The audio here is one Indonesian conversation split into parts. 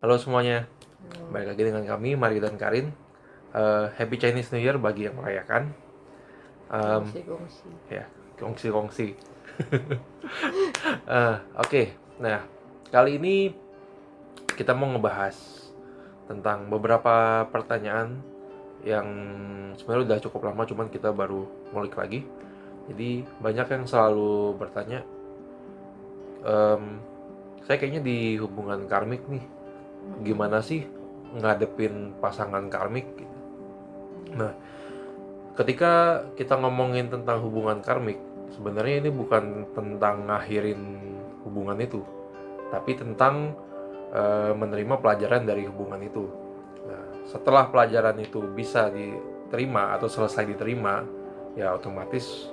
Halo semuanya, balik lagi dengan kami Mario dan Karin. Happy Chinese New Year bagi yang merayakan. Gongsi-gongsi. Ya, kongsi-kongsi. Oke. Nah, kali ini kita mau ngebahas tentang beberapa pertanyaan yang sebenarnya udah cukup lama, cuman kita baru ngulik lagi. Jadi banyak yang selalu bertanya, saya kayaknya di hubungan karmik nih, gimana sih ngadepin pasangan karmik gitu. Nah, ketika kita ngomongin tentang hubungan karmik, sebenarnya ini bukan tentang ngakhirin hubungan itu, tapi tentang menerima pelajaran dari hubungan itu. Nah, setelah pelajaran itu bisa diterima atau selesai diterima, ya otomatis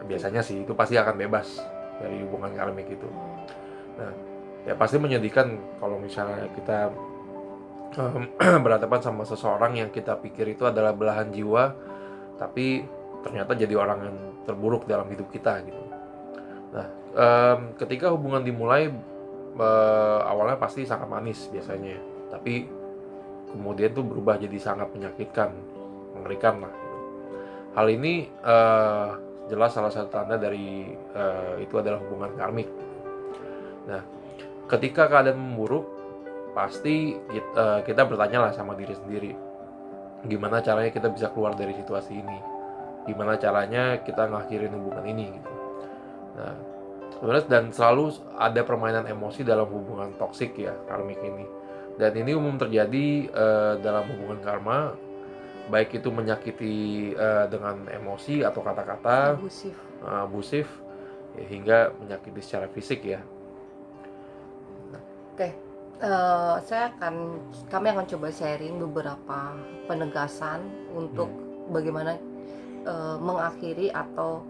biasanya sih itu pasti akan bebas dari hubungan karmik itu. Nah, ya pasti menyedihkan kalau misalnya kita berhadapan sama seseorang yang kita pikir itu adalah belahan jiwa, tapi ternyata jadi orang yang terburuk dalam hidup kita gitu. Nah, ketika hubungan dimulai, awalnya pasti sangat manis biasanya, tapi kemudian tuh berubah jadi sangat menyakitkan, mengerikan lah gitu. Hal ini jelas salah satu tanda dari itu adalah hubungan karmik. Nah, ketika keadaan memburuk, pasti kita bertanya lah sama diri sendiri, gimana caranya kita bisa keluar dari situasi ini, gimana caranya kita ngakhirin hubungan ini gitu. Nah, sebenarnya dan selalu ada permainan emosi dalam hubungan toksik ya, karmik ini. Dan ini umum terjadi dalam hubungan karma, baik itu menyakiti dengan emosi atau kata-kata, Abusif. abusif, ya, hingga menyakiti secara fisik ya. Oke, kami akan coba sharing beberapa penegasan untuk bagaimana mengakhiri atau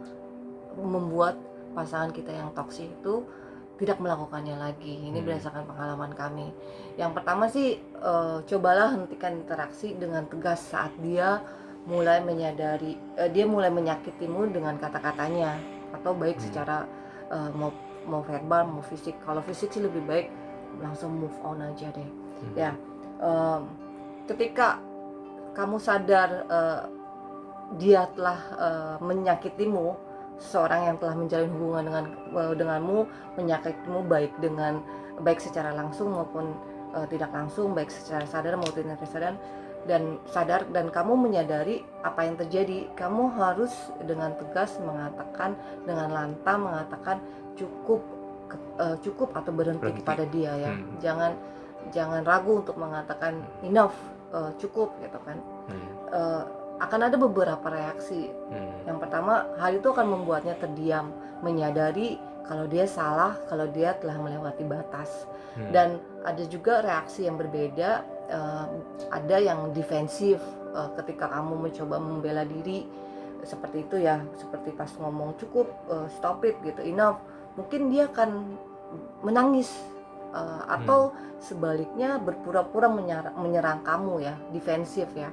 membuat pasangan kita yang toksik itu tidak melakukannya lagi. Ini berdasarkan pengalaman kami. Yang pertama sih, cobalah hentikan interaksi dengan tegas saat dia mulai menyadari, dia mulai menyakitimu dengan kata-katanya, atau baik secara mau verbal mau fisik. Kalau fisik sih lebih baik langsung move on aja deh. Ya, ketika kamu sadar dia telah menyakitimu, seseorang yang telah menjalin hubungan denganmu menyakitimu baik secara langsung maupun tidak langsung, baik secara sadar maupun tidak sadar, dan kamu menyadari apa yang terjadi, kamu harus dengan tegas mengatakan, dengan lantang mengatakan cukup atau berhenti kepada dia ya. Jangan ragu untuk mengatakan enough, cukup gitu kan. Akan ada beberapa reaksi. Yang pertama, hal itu akan membuatnya terdiam, menyadari kalau dia salah, kalau dia telah melewati batas. Dan ada juga reaksi yang berbeda. Ada yang defensif, ketika kamu mencoba membela diri seperti itu ya, seperti pas ngomong cukup, stop it gitu, enough, mungkin dia akan menangis, atau sebaliknya berpura-pura menyerang kamu ya, defensif ya,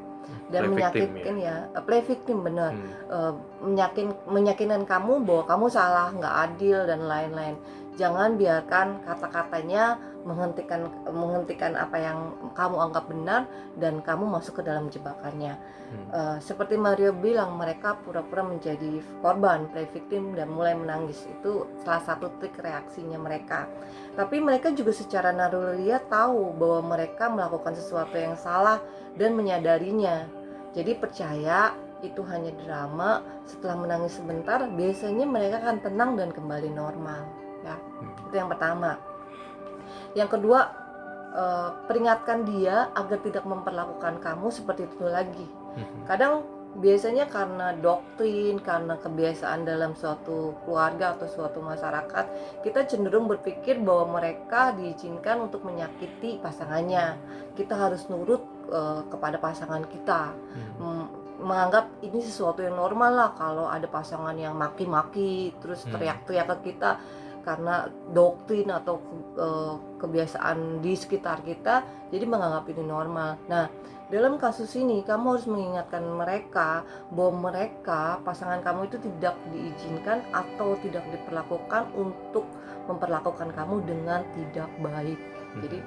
dan menyakitkan ya, play victim bener. Meyakinkan kamu bahwa kamu salah, nggak adil dan lain-lain. Jangan biarkan kata-katanya menghentikan apa yang kamu anggap benar dan kamu masuk ke dalam jebakannya. Seperti Mario bilang, mereka pura-pura menjadi korban, play victim, dan mulai menangis. Itu salah satu trik reaksinya mereka. Tapi mereka juga secara naluriah tahu bahwa mereka melakukan sesuatu yang salah dan menyadarinya. Jadi percaya itu hanya drama. Setelah menangis sebentar, biasanya mereka akan tenang dan kembali normal ya. Itu yang pertama. Yang kedua, peringatkan dia agar tidak memperlakukan kamu seperti itu lagi. Kadang biasanya karena doktrin, karena kebiasaan dalam suatu keluarga atau suatu masyarakat, kita cenderung berpikir bahwa mereka diizinkan untuk menyakiti pasangannya. Kita harus nurut kepada pasangan kita, menganggap ini sesuatu yang normal lah kalau ada pasangan yang maki-maki terus teriak-teriak ke kita karena doktrin atau kebiasaan di sekitar kita, jadi menganggap ini normal. Nah, dalam kasus ini kamu harus mengingatkan mereka bahwa pasangan kamu itu tidak diizinkan atau tidak diperlakukan untuk memperlakukan kamu dengan tidak baik. Jadi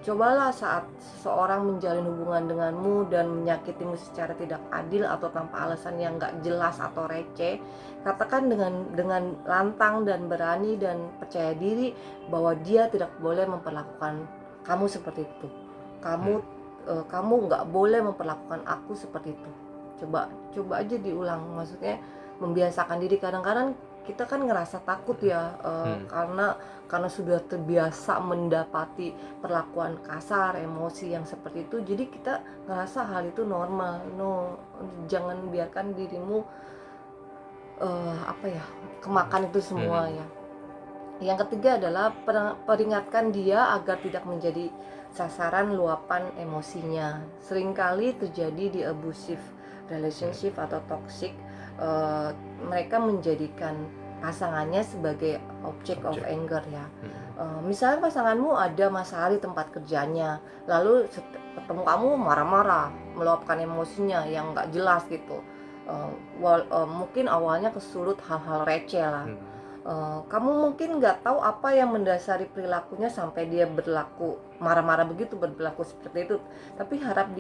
Cobalah saat seseorang menjalin hubungan denganmu dan menyakitimu secara tidak adil atau tanpa alasan yang nggak jelas atau receh, katakan dengan lantang dan berani dan percaya diri bahwa dia tidak boleh memperlakukan kamu seperti itu. Kamu nggak boleh memperlakukan aku seperti itu. Coba aja diulang, maksudnya membiasakan diri. Kadang-kadang kita kan ngerasa takut ya, karena sudah terbiasa mendapati perlakuan kasar, emosi yang seperti itu, jadi kita ngerasa hal itu normal. No, jangan biarkan dirimu kemakan itu semua ya. Yang ketiga adalah peringatkan dia agar tidak menjadi sasaran luapan emosinya. Seringkali terjadi di abusive relationship atau toxic, mereka menjadikan pasangannya sebagai object of anger ya. Misalnya pasanganmu ada masalah di tempat kerjanya, lalu ketemu kamu marah-marah, meluapkan emosinya yang nggak jelas gitu. Mungkin awalnya kesulut hal-hal receh lah. Kamu mungkin nggak tahu apa yang mendasari perilakunya sampai dia berlaku marah-marah begitu, berlaku seperti itu. Tapi harap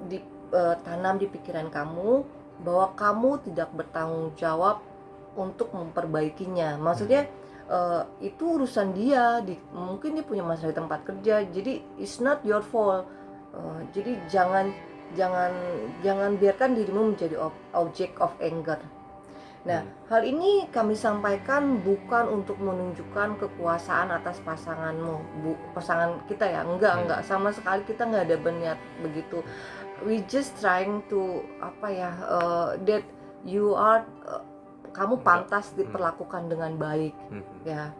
ditanam di pikiran kamu bahwa kamu tidak bertanggung jawab untuk memperbaikinya. Maksudnya itu urusan dia, mungkin dia punya masalah di tempat kerja, jadi it's not your fault. Jadi jangan biarkan dirimu menjadi object of anger. Nah, hal ini kami sampaikan bukan untuk menunjukkan kekuasaan atas pasanganmu, pasangan kita ya, enggak sama sekali, kita nggak ada berniat begitu. We just trying to that you are kamu pantas diperlakukan dengan baik, ya.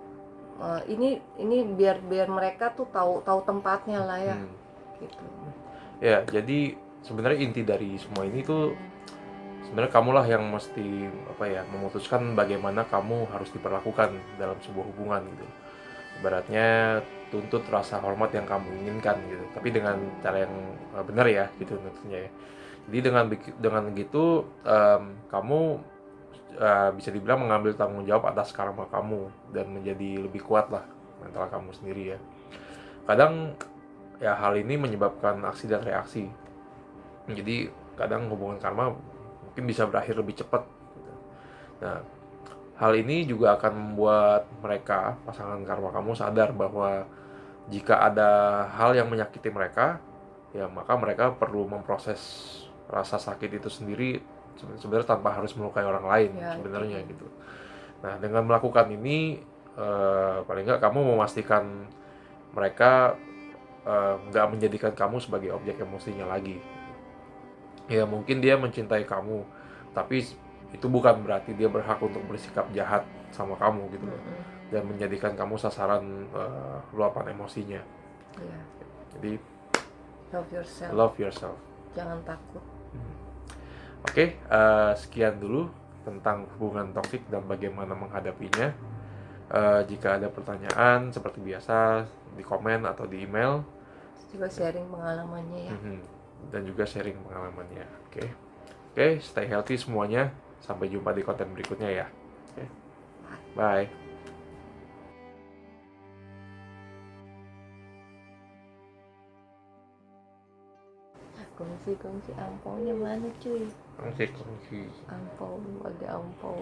Ini biar mereka tuh tahu tempatnya lah ya, gitu. Ya, jadi sebenarnya inti dari semua ini tuh sebenarnya kamulah yang mesti memutuskan bagaimana kamu harus diperlakukan dalam sebuah hubungan gitu. Ibaratnya tuntut rasa hormat yang kamu inginkan gitu, tapi dengan cara yang benar ya gitu tentunya ya. Jadi dengan gitu kamu bisa dibilang mengambil tanggung jawab atas karma kamu dan menjadi lebih kuat lah mental kamu sendiri ya. Kadang ya hal ini menyebabkan aksi dan reaksi. Jadi kadang hubungan karma mungkin bisa berakhir lebih cepat. Nah, hal ini juga akan membuat mereka, pasangan karma kamu, sadar bahwa jika ada hal yang menyakiti mereka, ya maka mereka perlu memproses rasa sakit itu sendiri sebenarnya tanpa harus melukai orang lain ya, sebenarnya gitu. Nah, dengan melakukan ini paling nggak kamu memastikan mereka nggak menjadikan kamu sebagai objek emosinya lagi. Ya mungkin dia mencintai kamu, tapi itu bukan berarti dia berhak untuk bersikap jahat sama kamu gitu loh, dan menjadikan kamu sasaran luapan emosinya. Jadi love yourself. Jangan takut. Oke, sekian dulu tentang hubungan toksik dan bagaimana menghadapinya. Jika ada pertanyaan seperti biasa di komen atau di email. Juga sharing pengalamannya ya. Dan juga sharing pengalamannya. Oke, stay healthy semuanya. Sampai jumpa di konten berikutnya ya. Bye. Kongsi angpaunya mana cuy? Kongsi. Angpau, ada angpau.